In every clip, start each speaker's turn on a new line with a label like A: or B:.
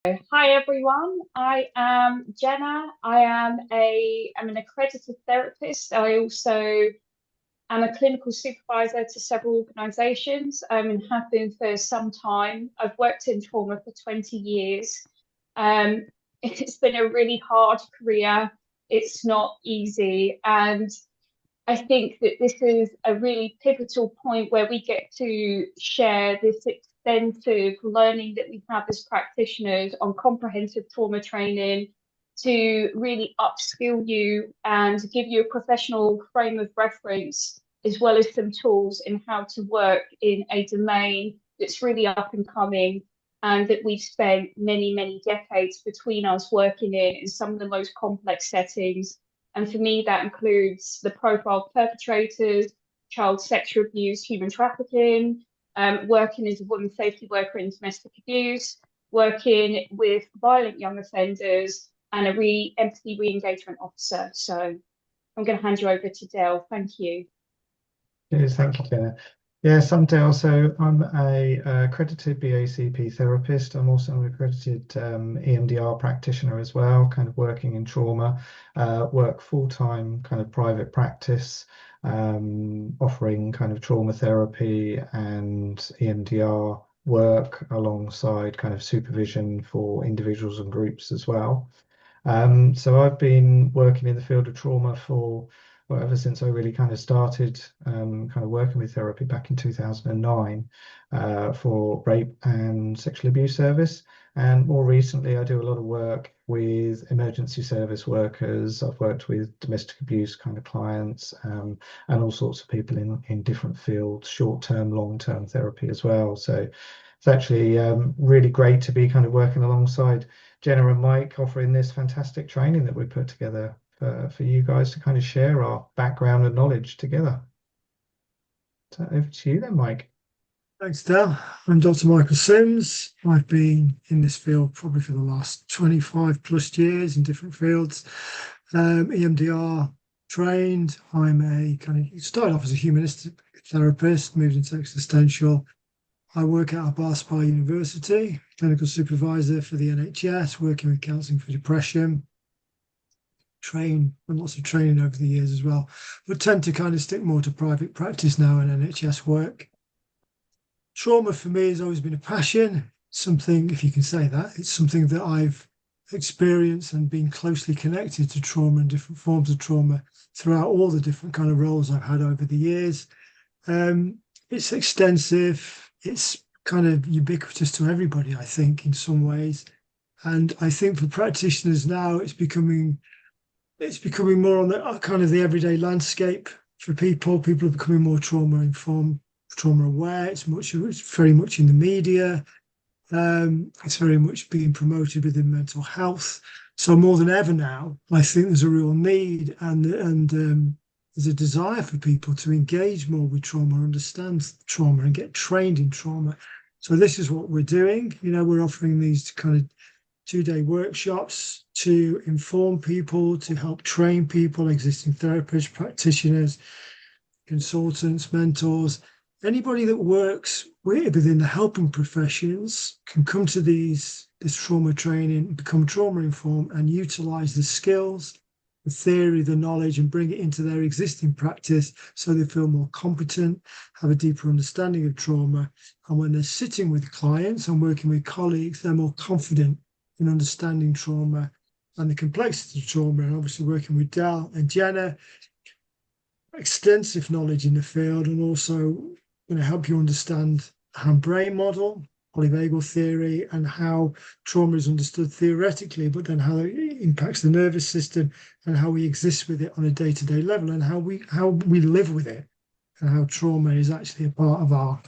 A: Hi everyone, I am Jenna. I'm an accredited therapist. I also am a clinical supervisor to several organisations and have been for some time. I've worked in trauma for 20 years. Um, it's been a really hard career. It's not easy, and I think that this is a really pivotal point where we get to share this extensive learning that we have as practitioners on comprehensive trauma training to really upskill you and give you a professional frame of reference, as well as some tools in how to work in a domain that's really up and coming and that we've spent many, many decades between us working in some of the most complex settings. And for me, that includes the profile perpetrators, child sexual abuse, human trafficking, working as a women's safety worker in domestic abuse, working with violent young offenders, and a empathy re-engagement officer. So I'm going to hand you over to Dale. Thank you.
B: Yes, thank you, Jenna. Yes, I'm Dale. So I'm a accredited BACP therapist. I'm also an accredited EMDR practitioner as well, kind of working in trauma, work full-time kind of private practice, offering kind of trauma therapy and EMDR work alongside kind of supervision for individuals and groups as well. So I've been working in the field of trauma for well, ever since I really kind of started kind of working with therapy back in 2009 for rape and sexual abuse service. And more recently, I do a lot of work with emergency service workers. I've worked with domestic abuse kind of clients and all sorts of people in different fields, short-term, long-term therapy as well. So it's actually really great to be kind of working alongside Jenna and Mike offering this fantastic training that we put together for you guys to kind of share our background and knowledge together. So over to you then, Mike.
C: Thanks, Dale. I'm Dr. Michael Sims. I've been in this field probably for the last 25 plus years in different fields. EMDR trained. I'm a kind of started off as a humanistic therapist, moved into existential. I work at Bar Spa University, clinical supervisor for the NHS, working with counselling for depression. Train and lots of training over the years as well, but tend to kind of stick more to private practice now and NHS work. Trauma for me has always been a passion, something, if you can say that, it's something that I've experienced and been closely connected to trauma and different forms of trauma throughout all the different kind of roles I've had over the years. It's extensive, it's kind of ubiquitous to everybody, I think, in some ways. And I think for practitioners now, it's becoming more on the kind of the everyday landscape for people. People are becoming more trauma informed, trauma aware. It's very much in the media. It's very much being promoted within mental health. So more than ever now, I think there's a real need and there's a desire for people to engage more with trauma, understand trauma, and get trained in trauma. So this is what we're doing. We're offering these kind of 2-day workshops to inform people, to help train people, existing therapists, practitioners, consultants, mentors. Anybody that works within the helping professions can come to this trauma training, become trauma informed, and utilize the skills, the theory, the knowledge, and bring it into their existing practice so they feel more competent, have a deeper understanding of trauma. And when they're sitting with clients and working with colleagues, they're more confident in understanding trauma and the complexity of trauma, and obviously working with Dal and Jenna, extensive knowledge in the field, and also going to help you understand the hand-brain model, polyvagal theory, and how trauma is understood theoretically, but then how it impacts the nervous system and how we exist with it on a day-to-day level, and how we live with it, and how trauma is actually a part of our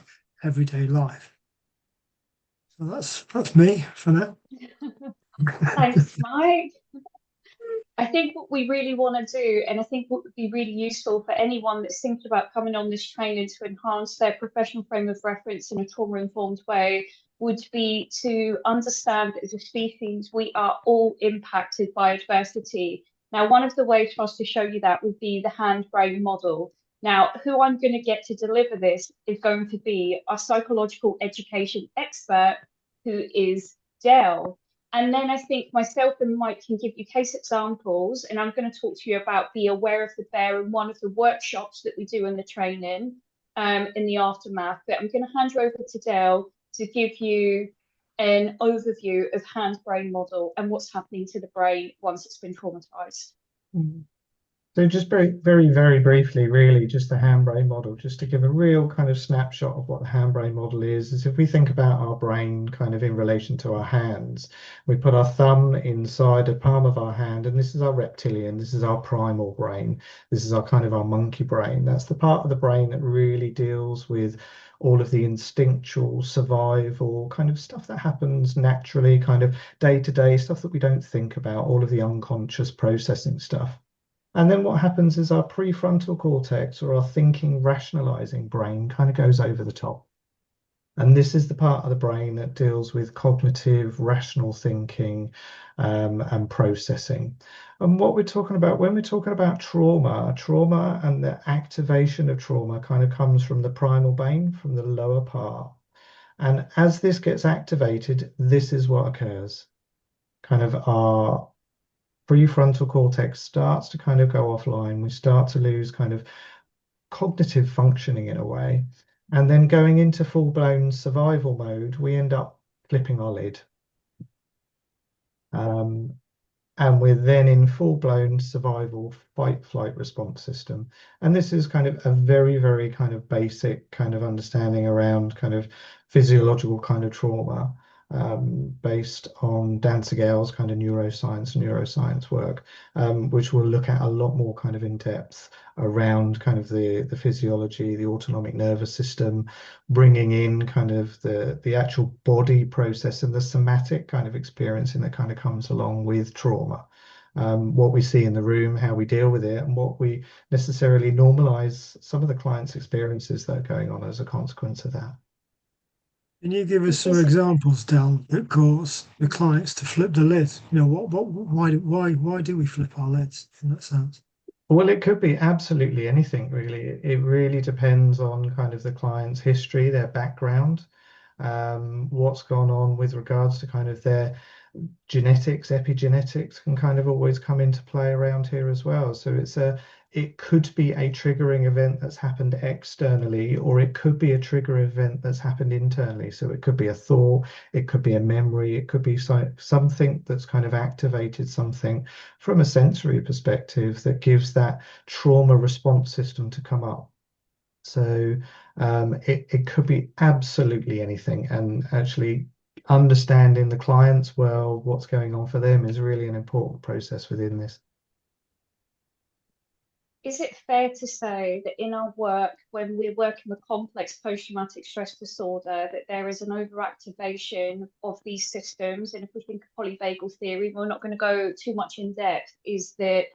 C: everyday life. So that's me for now.
A: Thanks, Mike. I think what we really want to do, and I think what would be really useful for anyone that's thinking about coming on this training to enhance their professional frame of reference in a trauma-informed way, would be to understand that as a species, we are all impacted by adversity. Now, one of the ways for us to show you that would be the hand-brain model. Now, who I'm going to get to deliver this is going to be our psychological education expert, who is Dale. And then I think myself and Mike can give you case examples, and I'm going to talk to you about be aware of the bear in one of the workshops that we do in the training in the aftermath. But I'm going to hand you over to Dale to give you an overview of hand-brain model and what's happening to the brain once it's been traumatized.
B: So just very briefly, really, just the hand-brain model, just to give a real kind of snapshot of what the hand-brain model is if we think about our brain kind of in relation to our hands, we put our thumb inside the palm of our hand, and this is our reptilian, this is our primal brain, this is our kind of our monkey brain. That's the part of the brain that really deals with all of the instinctual survival kind of stuff that happens naturally, kind of day-to-day stuff that we don't think about, all of the unconscious processing stuff. And then what happens is our prefrontal cortex, or our thinking, rationalizing brain, kind of goes over the top. And this is the part of the brain that deals with cognitive, rational thinking and processing. And what we're talking about when we're talking about trauma and the activation of trauma kind of comes from the primal brain, from the lower part. And as this gets activated, this is what occurs. Kind of our prefrontal cortex starts to kind of go offline. We start to lose kind of cognitive functioning in a way. And then going into full-blown survival mode, we end up flipping our lid. And we're then in full-blown survival fight-flight response system. And this is kind of a very kind of basic kind of understanding around kind of physiological kind of trauma. Based on Dan Segal's kind of neuroscience work, which will look at a lot more kind of in depth around kind of the physiology, the autonomic nervous system, bringing in kind of the actual body process and the somatic kind of experiencing that kind of comes along with trauma. What we see in the room, how we deal with it, and what we necessarily normalize some of the clients' experiences that are going on as a consequence of that.
C: Can you give us some examples, Del, that cause the clients to flip the lid? You know, why do we flip our lids in that sense?
B: Well, it could be absolutely anything, really. It really depends on kind of the client's history, their background, what's gone on with regards to kind of their genetics, epigenetics can kind of always come into play around here as well. So it could be a triggering event that's happened externally, or it could be a trigger event that's happened internally. So it could be a thought, it could be a memory, it could be something that's kind of activated something from a sensory perspective that gives that trauma response system to come up. So it could be absolutely anything, and actually understanding the clients well, what's going on for them, is really an important process within this.
A: Is it fair to say that in our work, when we're working with complex post-traumatic stress disorder, that there is an overactivation of these systems? And if we think of polyvagal theory, we're not going to go too much in depth, is that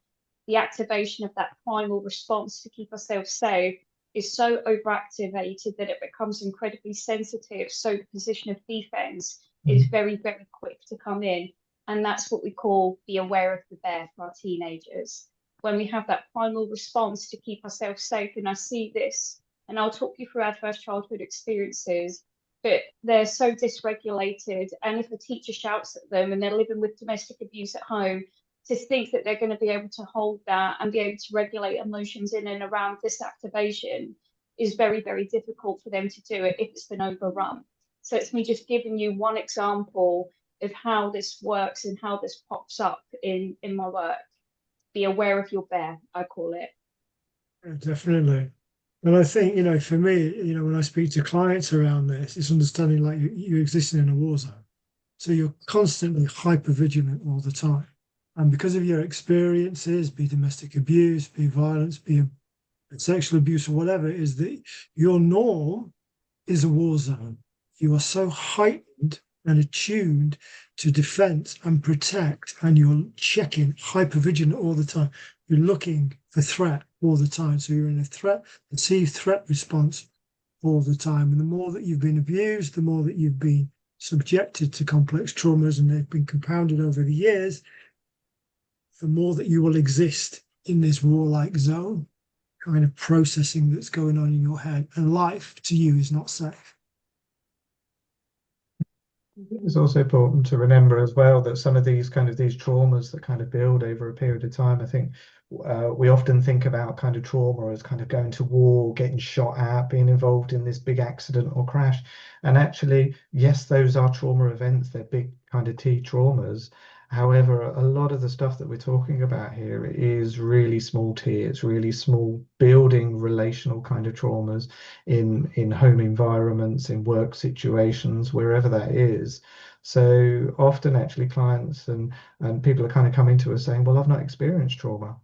A: the activation of that primal response to keep ourselves safe is so overactivated that it becomes incredibly sensitive. So the position of defense is very quick to come in. And that's what we call be aware of the bear for our teenagers. When we have that primal response to keep ourselves safe, and I see this, and I'll talk you through adverse childhood experiences, but they're so dysregulated. And if a teacher shouts at them and they're living with domestic abuse at home, to think that they're going to be able to hold that and be able to regulate emotions in and around this activation is very difficult for them to do it if it's been overrun. So it's me just giving you one example of how this works and how this pops up in my work. Be aware of your bear, I call it.
C: Yeah, definitely. And I think, you know, for me, you know, when I speak to clients around this, it's understanding like you're existing in a war zone. So you're constantly hyper vigilant all the time. And because of your experiences, be domestic abuse, be violence, be sexual abuse, or whatever it is, that your norm is a war zone. You are so heightened and attuned to defense and protect, and you're checking, hypervigilant all the time. You're looking for threat all the time. So you're in a perceived threat response all the time. And the more that you've been abused, the more that you've been subjected to complex traumas, and they've been compounded over the years, the more that you will exist in this warlike zone, kind of processing that's going on in your head. And life to you is not safe.
B: It's also important to remember as well that some of these these traumas that kind of build over a period of time, I think we often think about kind of trauma as kind of going to war, getting shot at, being involved in this big accident or crash. And actually, yes, those are trauma events, they're big kind of T traumas. However, a lot of the stuff that we're talking about here is really small T. It's really small building relational kind of traumas in home environments, in work situations, wherever that is. So often actually clients and people are kind of coming to us saying, well, I've not experienced trauma.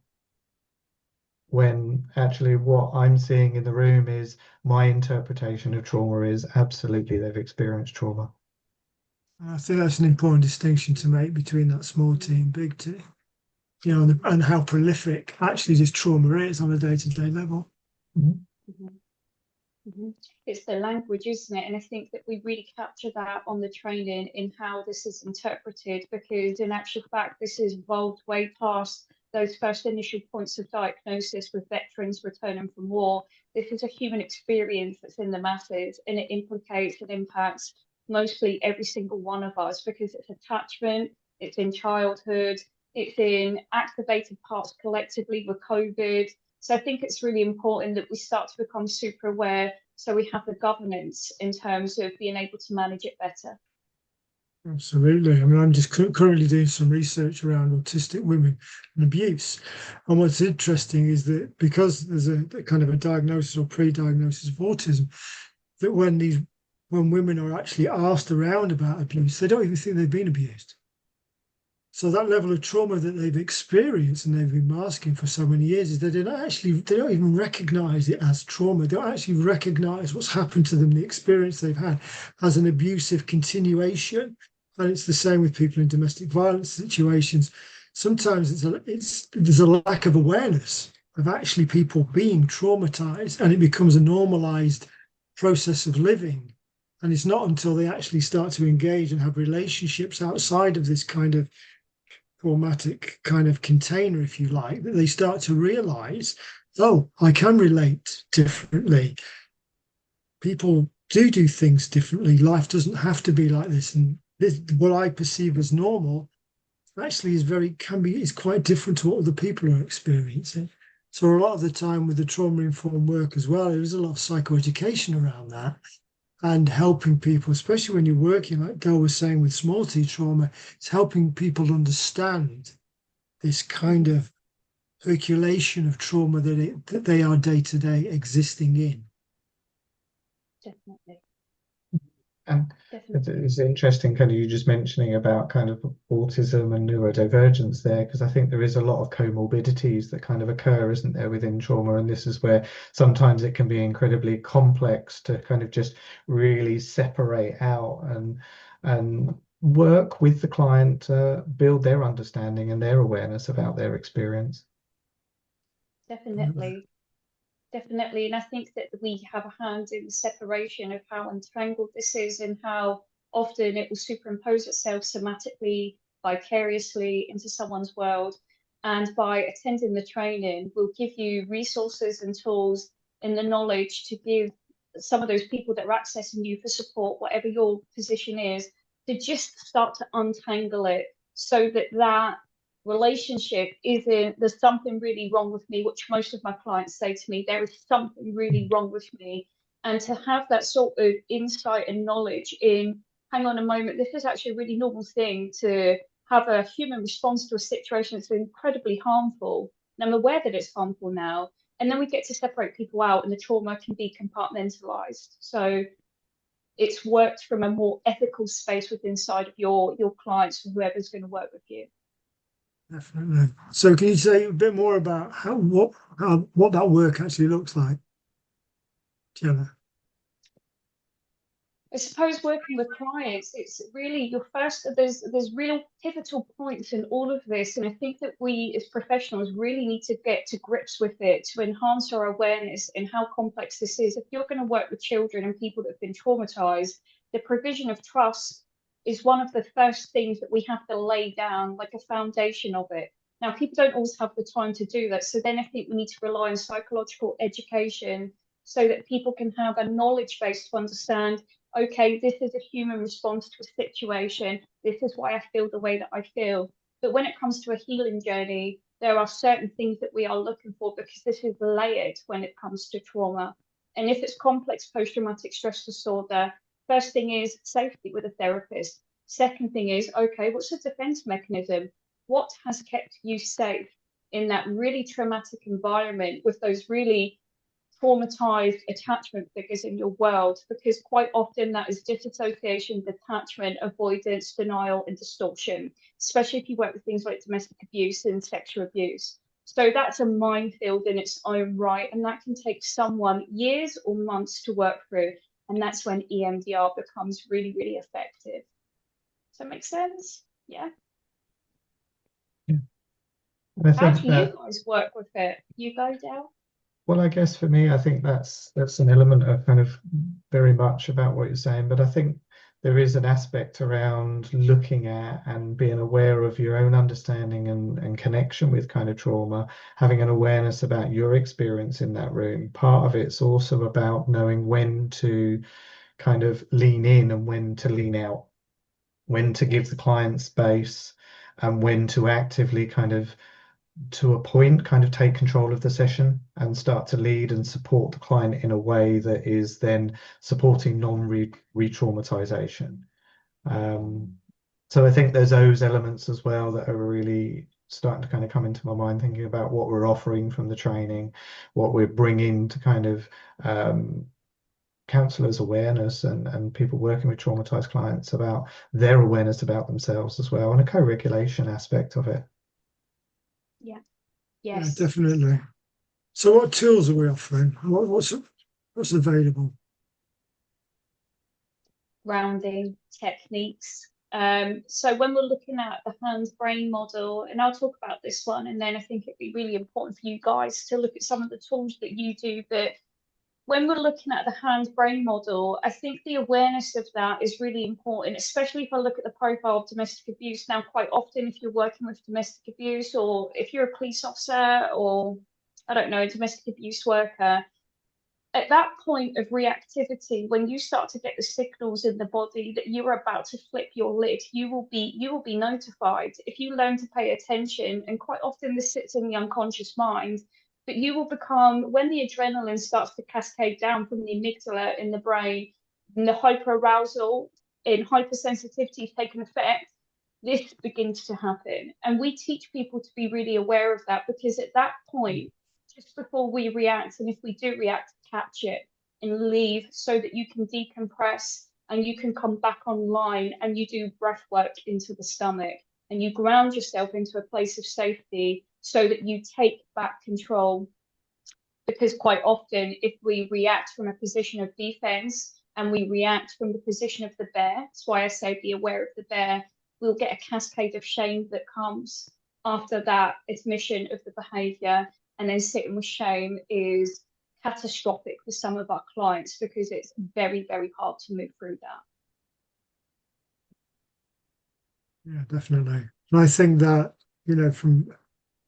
B: When actually what I'm seeing in the room is my interpretation of trauma is absolutely they've experienced trauma.
C: And I think that's an important distinction to make between that small T and big T, you know, and how prolific actually this trauma is on a day-to-day level.
B: Mhm.
A: It's the language, isn't it? And I think that we really capture that on the training in how this is interpreted, because in actual fact, this has evolved way past those first initial points of diagnosis with veterans returning from war. This is a human experience that's in the masses, and it implicates and impacts mostly every single one of us because it's attachment, it's in childhood, it's in activated parts collectively with COVID. So I think it's really important that we start to become super aware so we have the governance in terms of being able to manage it better.
C: Absolutely. I mean, I'm just currently doing some research around autistic women and abuse. And what's interesting is that because there's a kind of a diagnosis or pre-diagnosis of autism, that when women are actually asked around about abuse, they don't even think they've been abused. So that level of trauma that they've experienced and they've been masking for so many years is that they don't even recognize it as trauma. They don't actually recognize what's happened to them, the experience they've had as an abusive continuation. And it's the same with people in domestic violence situations. Sometimes there's a lack of awareness of actually people being traumatized, and it becomes a normalized process of living. And it's not until they actually start to engage and have relationships outside of this kind of traumatic kind of container, if you like, that they start to realize, oh, I can relate differently. People do things differently. Life doesn't have to be like this. And this, what I perceive as normal actually is quite different to what other people are experiencing. So a lot of the time with the trauma informed work as well, there is a lot of psychoeducation around that and helping people, especially when you're working, like Del was saying, with small T trauma, it's helping people understand this kind of percolation of trauma that they are day to day existing in.
A: Definitely.
B: And
A: Definitely.
B: it's interesting kind of you just mentioning about kind of autism and neurodivergence there, because I think there is a lot of comorbidities that kind of occur, isn't there, within trauma? And this is where sometimes it can be incredibly complex to kind of just really separate out and work with the client to build their understanding and their awareness about their experience.
A: Definitely. Definitely. And I think that we have a hand in the separation of how entangled this is and how often it will superimpose itself somatically, vicariously into someone's world. And by attending the training, we'll give you resources and tools and the knowledge to give some of those people that are accessing you for support, whatever your position is, to just start to untangle it so that that relationship isn't there's something really wrong with me, which most of my clients say to me, there is something really wrong with me. And to have that sort of insight and knowledge in, hang on a moment, this is actually a really normal thing to have a human response to a situation that's incredibly harmful. And I'm aware that it's harmful now. And then we get to separate people out and the trauma can be compartmentalized. So it's worked from a more ethical space within inside of your clients, whoever's going to work with you.
C: Definitely. So can you say a bit more about what that work actually looks like, Gemma?
A: I suppose working with clients, it's really your first. There's real pivotal points in all of this, and I think that we as professionals really need to get to grips with it to enhance our awareness in how complex this is. If you're going to work with children and people that have been traumatized, the provision of trust is one of the first things that we have to lay down, like a foundation of it. Now, people don't always have the time to do that, so then I think we need to rely on psychological education so that people can have a knowledge base to understand, okay, this is a human response to a situation. This is why I feel the way that I feel. But when it comes to a healing journey, there are certain things that we are looking for because this is layered when it comes to trauma. And if it's complex post-traumatic stress disorder, first thing is safety with a therapist. Second thing is, okay, what's the defense mechanism? What has kept you safe in that really traumatic environment with those really traumatized attachment figures in your world? Because quite often that is disassociation, detachment, avoidance, denial, and distortion, especially if you work with things like domestic abuse and sexual abuse. So that's a minefield in its own right, and that can take someone years or months to work through. And that's when EMDR becomes really, really effective. Does that make sense? Yeah.
B: Yeah. I
A: How
B: think
A: do you
B: that,
A: guys work with it? You go, Dale?
B: well, I guess for me, I think that's an element of kind of very much about what you're saying, but I think there is an aspect around looking at and being aware of your own understanding and connection with kind of trauma, having an awareness about your experience in that room. Part of it's also about knowing when to kind of lean in and when to lean out, when to give the client space, and when to actively kind of, to a point, kind of take control of the session and start to lead and support the client in a way that is then supporting non-re-traumatization. So I think there's those elements as well that are really starting to kind of come into my mind, thinking about what we're offering from the training, what we're bringing to kind of counselors' awareness and people working with traumatized clients about their awareness about themselves as well, and a co-regulation aspect of it.
A: Yeah.
C: Yeah,
A: Yes.
C: definitely. So what tools are we offering? What's available?
A: Grounding techniques. So when we're looking at the Hants brain model, and I'll talk about this one, and then I think it'd be really important for you guys to look at some of the tools that you do. But when we're looking at the Hants brain model, I think the awareness of that is really important, especially if I look at the profile of domestic abuse. Now, quite often, if you're working with domestic abuse, or if you're a police officer, or I don't know, a domestic abuse worker, at that point of reactivity, when you start to get the signals in the body that you're about to flip your lid, you will be notified. If you learn to pay attention, and quite often this sits in the unconscious mind, but you will become, when the adrenaline starts to cascade down from the amygdala in the brain, and the hyperarousal in hypersensitivity taken effect, this begins to happen. And we teach people to be really aware of that, because at that point, just before we react, and if we do react, catch it and leave, so that you can decompress and you can come back online, and you do breath work into the stomach, and you ground yourself into a place of safety so that you take back control. Because quite often, if we react from a position of defense and we react from the position of the bear, that's why I say be aware of the bear, we'll get a cascade of shame that comes after that admission of the behavior. And then sitting with shame is catastrophic for some of our clients, because it's very, very hard to move through that.
C: Yeah, definitely. And I think that, from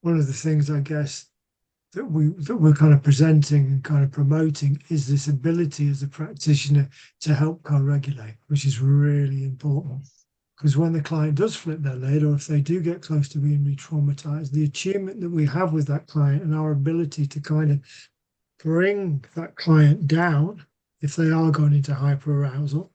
C: one of the things, I guess, that we're kind of presenting and kind of promoting is this ability as a practitioner to help co-regulate, which is really important. Because when the client does flip their lid, or if they do get close to being re-traumatized, the attunement that we have with that client and our ability to kind of bring that client down if they are going into hyperarousal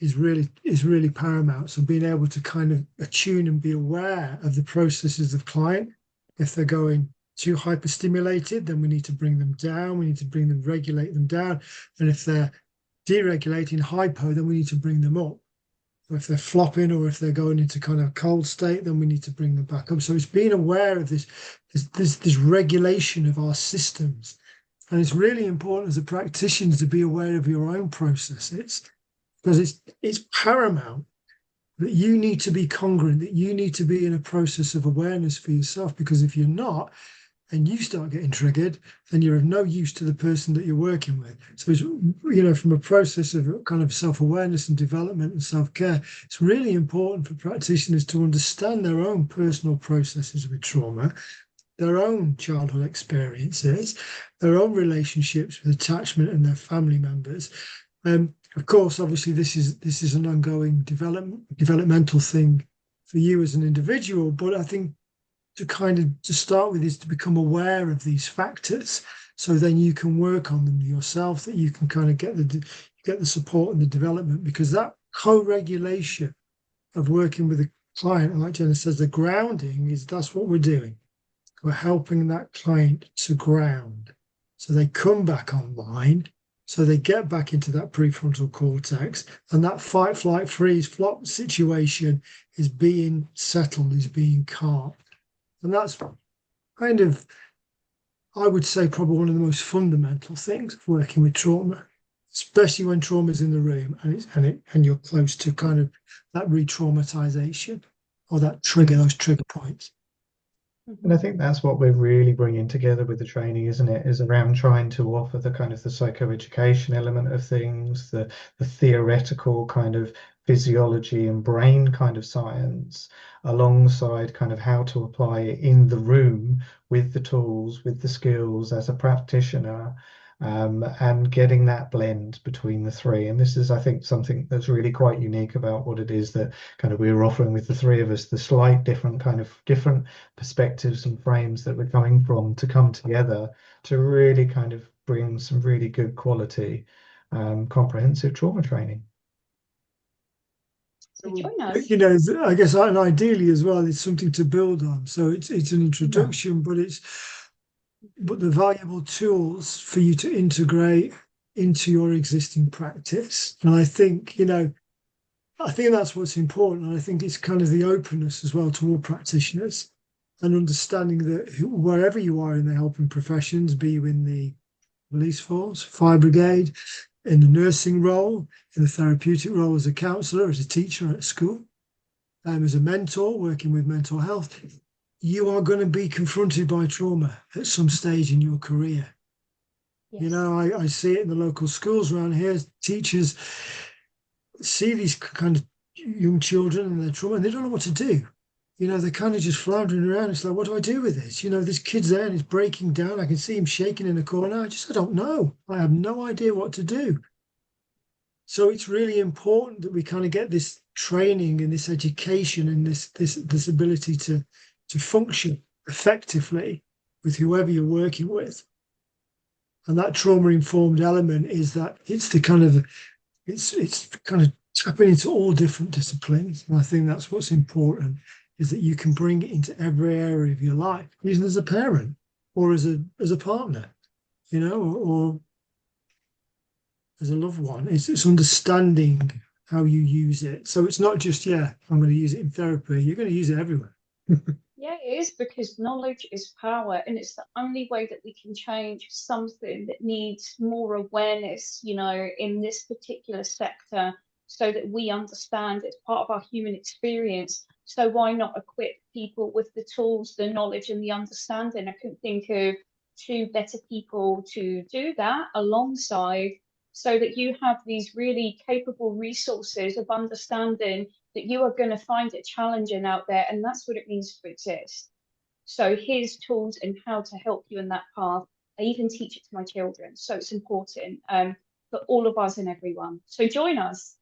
C: is really paramount. So being able to kind of attune and be aware of the processes of client. If they're going too hyperstimulated, then we need to bring them down. We need to regulate them down. And if they're deregulating hypo, then we need to bring them up. Or if they're flopping, or if they're going into kind of cold state, then we need to bring them back up. So it's being aware of this regulation of our systems. And it's really important as a practitioner to be aware of your own processes, because it's paramount that you need to be congruent, that you need to be in a process of awareness for yourself. Because if you're not, and you start getting triggered, then you're of no use to the person that you're working with. So it's, from a process of kind of self-awareness and development and self-care, it's really important for practitioners to understand their own personal processes with trauma, their own childhood experiences, their own relationships with attachment and their family members. Of course, obviously, this is an ongoing developmental thing for you as an individual. But I think to start with is to become aware of these factors, so then you can work on them yourself. That you can kind of get the support and the development, because that co-regulation of working with a client, like Jenna says, the grounding that's what we're doing. We're helping that client to ground, so they come back online, so they get back into that prefrontal cortex, and that fight, flight, freeze, flop situation is being settled, is being calmed. And that's kind of, I would say, probably one of the most fundamental things of working with trauma, especially when trauma is in the room and you're close to kind of that re-traumatization or that trigger, those trigger points.
B: And I think that's what we're really bringing together with the training, isn't it? Is around trying to offer the kind of the psychoeducation element of things, the theoretical kind of physiology and brain kind of science, alongside kind of how to apply it in the room with the tools, with the skills as a practitioner, and getting that blend between the three. And this is, I think, something that's really quite unique about what it is that kind of we're offering with the three of us, the slight different perspectives and frames that we're coming from to come together to really kind of bring some really good quality comprehensive trauma training.
A: So join us.
C: You know, I guess, and ideally as well, it's something to build on. So it's an introduction, but the valuable tools for you to integrate into your existing practice. And I think, I think that's what's important. And I think it's kind of the openness as well to all practitioners, and understanding that wherever you are in the helping professions, be you in the police force, fire brigade, in the nursing role, in the therapeutic role as a counsellor, as a teacher at school, as a mentor working with mental health, you are going to be confronted by trauma at some stage in your career. Yes. I see it in the local schools around here. Teachers see these kind of young children and their trauma, and they don't know what to do. They're kind of just floundering around. It's like, what do I do with this? This kid's there and he's breaking down. I can see him shaking in the corner. I don't know. I have no idea what to do. So it's really important that we kind of get this training and this education and this ability to function effectively with whoever you're working with. And that trauma-informed element is that it's kind of tapping into all different disciplines. And I think that's what's important, is that you can bring it into every area of your life, even as a parent or as a partner, or as a loved one. It's understanding how you use it. So it's not just, I'm going to use it in therapy. You're going to use it everywhere.
A: Yeah, it is, because knowledge is power, and it's the only way that we can change something that needs more awareness, in this particular sector, so that we understand it's part of our human experience. So why not equip people with the tools, the knowledge, and the understanding? I couldn't think of two better people to do that alongside, so that you have these really capable resources of understanding that you are going to find it challenging out there, and that's what it means to exist. So here's tools and how to help you in that path. I even teach it to my children, so it's important for all of us and everyone. So join us.